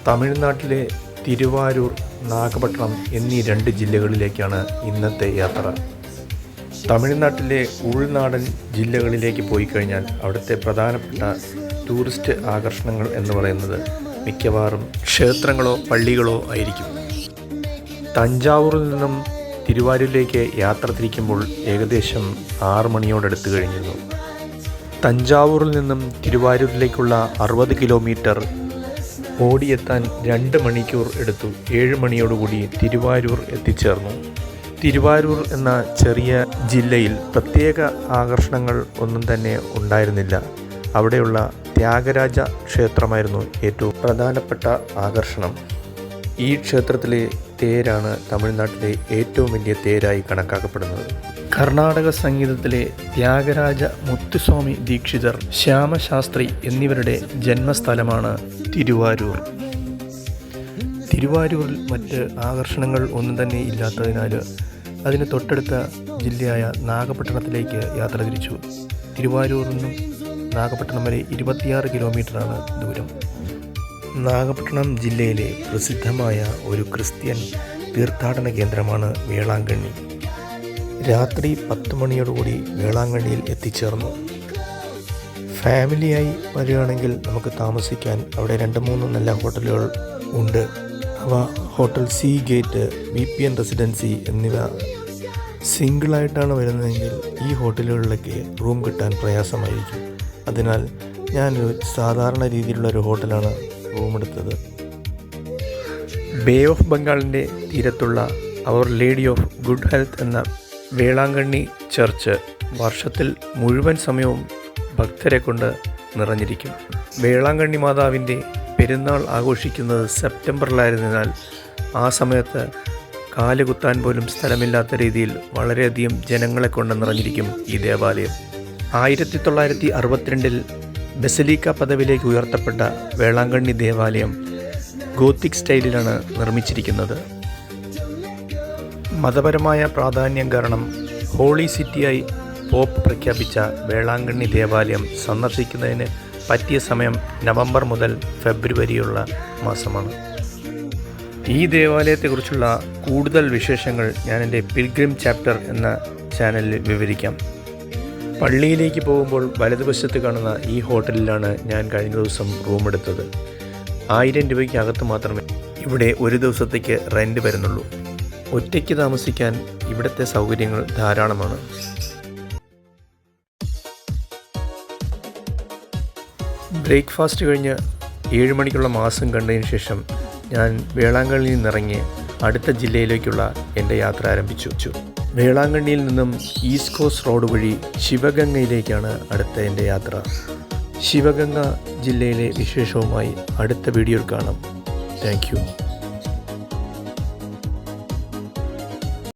തമിഴ്നാട്ടിലെ തിരുവാരൂർ, നാഗപട്ടണം എന്നീ 2 ജില്ലകളിലേക്കാണ് ഇന്നത്തെ യാത്ര. തമിഴ്നാട്ടിലെ ഉൾനാടൻ ജില്ലകളിലേക്ക് പോയി കഴിഞ്ഞാൽ അവിടുത്തെ പ്രധാനപ്പെട്ട ടൂറിസ്റ്റ് ആകർഷണങ്ങൾ എന്ന് പറയുന്നത് മിക്കവാറും ക്ഷേത്രങ്ങളോ പള്ളികളോ ആയിരിക്കും. തഞ്ചാവൂരിൽ നിന്നും തിരുവാരൂരിലേക്ക് യാത്ര തിരിക്കുമ്പോൾ ഏകദേശം 6 മണിയോടടുത്ത് കഴിഞ്ഞിരുന്നു. തഞ്ചാവൂരിൽ നിന്നും തിരുവാരൂരിലേക്കുള്ള 60 കിലോമീറ്റർ ഓടിയെത്താൻ 2 മണിക്കൂർ എടുത്തു. 7 മണിയോടുകൂടി തിരുവാരൂർ എത്തിച്ചേർന്നു. തിരുവാരൂർ എന്ന ചെറിയ ജില്ലയിൽ പ്രത്യേക ആകർഷണങ്ങൾ ഒന്നും തന്നെ ഉണ്ടായിരുന്നില്ല. അവിടെയുള്ള ത്യാഗരാജ ക്ഷേത്രമായിരുന്നു ഏറ്റവും പ്രധാനപ്പെട്ട ആകർഷണം. ഈ ക്ഷേത്രത്തിലെ തേരാണ് തമിഴ്നാട്ടിലെ ഏറ്റവും വലിയ തേരായി കണക്കാക്കപ്പെടുന്നത്. കർണാടക സംഗീതത്തിലെ ത്യാഗരാജ മുത്തുസ്വാമി ദീക്ഷിതർ, ശ്യാമശാസ്ത്രി എന്നിവരുടെ ജന്മസ്ഥലമാണ് തിരുവാരൂർ. തിരുവാരൂരിൽ മറ്റ് ആകർഷണങ്ങൾ ഒന്നും തന്നെ ഇല്ലാത്തതിനാൽ അതിന് തൊട്ടടുത്ത ജില്ലയായ നാഗപട്ടണത്തിലേക്ക് യാത്ര തിരിച്ചു. തിരുവാരൂരിൽ നിന്നും നാഗപട്ടണം വരെ 26 കിലോമീറ്ററാണ് ദൂരം. നാഗപട്ടണം ജില്ലയിലെ പ്രസിദ്ധമായ ഒരു ക്രിസ്ത്യൻ തീർത്ഥാടന കേന്ദ്രമാണ് വേളാങ്കണ്ണി. രാത്രി 10 മണിയോടുകൂടി വേളാങ്കണ്ണിയിൽ എത്തിച്ചേർന്നു. ഫാമിലിയായി വരികയാണെങ്കിൽ നമുക്ക് താമസിക്കാൻ അവിടെ 2-3 നല്ല ഹോട്ടലുകൾ ഉണ്ട്. അവ hotel sea gate, VPN residency എന്നിവ. സിംഗിളായിട്ടാണ് വരുന്നതെങ്കിൽ ഈ ഹോട്ടലുകളിലൊക്കെ റൂം കിട്ടാൻ പ്രയാസമായിരിക്കും. അതിനാൽ ഞാനൊരു സാധാരണ രീതിയിലുള്ളൊരു ഹോട്ടലാണ് റൂം എടുത്തത്. ബേ ഓഫ് ബംഗാളിൻ്റെ തീരത്തുള്ള അവർ ലേഡി ഓഫ് ഗുഡ് ഹെൽത്ത് എന്ന വേളാങ്കണ്ണി ചർച്ച് വർഷത്തിൽ മുഴുവൻ സമയവും ഭക്തരെ കൊണ്ട് നിറഞ്ഞിരിക്കും. വേളാങ്കണ്ണി മാതാവിൻ്റെ പെരുന്നാൾ ആഘോഷിക്കുന്നത് സെപ്റ്റംബറിലായിരുന്നതിനാൽ ആ സമയത്ത് കാലുകുത്താൻ പോലും സ്ഥലമില്ലാത്ത രീതിയിൽ വളരെയധികം ജനങ്ങളെ കൊണ്ട് നിറഞ്ഞിരിക്കും ഈ ദേവാലയം. 1962 ബസലിക്ക പദവിയിലേക്ക് ഉയർത്തപ്പെട്ട വേളാങ്കണ്ണി ദേവാലയം ഗോത്തിക് സ്റ്റൈലിലാണ് നിർമ്മിച്ചിരിക്കുന്നത്. മതപരമായ പ്രാധാന്യം കാരണം ഹോളി സിറ്റിയായി പോപ്പ് പ്രഖ്യാപിച്ച വേളാങ്കണ്ണി ദേവാലയം സന്ദർശിക്കുന്നതിന് പറ്റിയ സമയം നവംബർ മുതൽ ഫെബ്രുവരിയുള്ള മാസമാണ്. ഈ ദേവാലയത്തെക്കുറിച്ചുള്ള കൂടുതൽ വിശേഷങ്ങൾ ഞാൻ എൻ്റെ പിൽഗ്രിം ചാപ്റ്റർ എന്ന ചാനലിൽ വിവരിക്കാം. പള്ളിയിലേക്ക് പോകുമ്പോൾ വലതുവശത്ത് കാണുന്ന ഈ ഹോട്ടലിലാണ് ഞാൻ കഴിഞ്ഞ ദിവസം റൂം എടുത്തത്. 1000 രൂപയ്ക്ക് അകത്ത് മാത്രമേ ഇവിടെ ഒരു ദിവസത്തേക്ക് റെൻറ്റ് വരുന്നുള്ളൂ. ഒറ്റയ്ക്ക് താമസിക്കാൻ ഇവിടുത്തെ സൗകര്യങ്ങൾ ധാരാളമാണ്. ബ്രേക്ക്ഫാസ്റ്റ് കഴിഞ്ഞ് 7 മണിക്കുള്ള മാസം കണ്ടതിന് ശേഷം ഞാൻ വേളാങ്കണ്ണിയിൽ നിന്നിറങ്ങി അടുത്ത ജില്ലയിലേക്കുള്ള എൻ്റെ യാത്ര ആരംഭിച്ചു. വേളാങ്കണ്ണിയിൽ നിന്നും ഈസ്റ്റ് കോസ്റ്റ് റോഡ് വഴി ശിവഗംഗയിലേക്കാണ് അടുത്ത എൻ്റെ യാത്ര. ശിവഗംഗ ജില്ലയിലെ വിശേഷവുമായി അടുത്ത വീഡിയോയിൽ കാണാം. Thank you.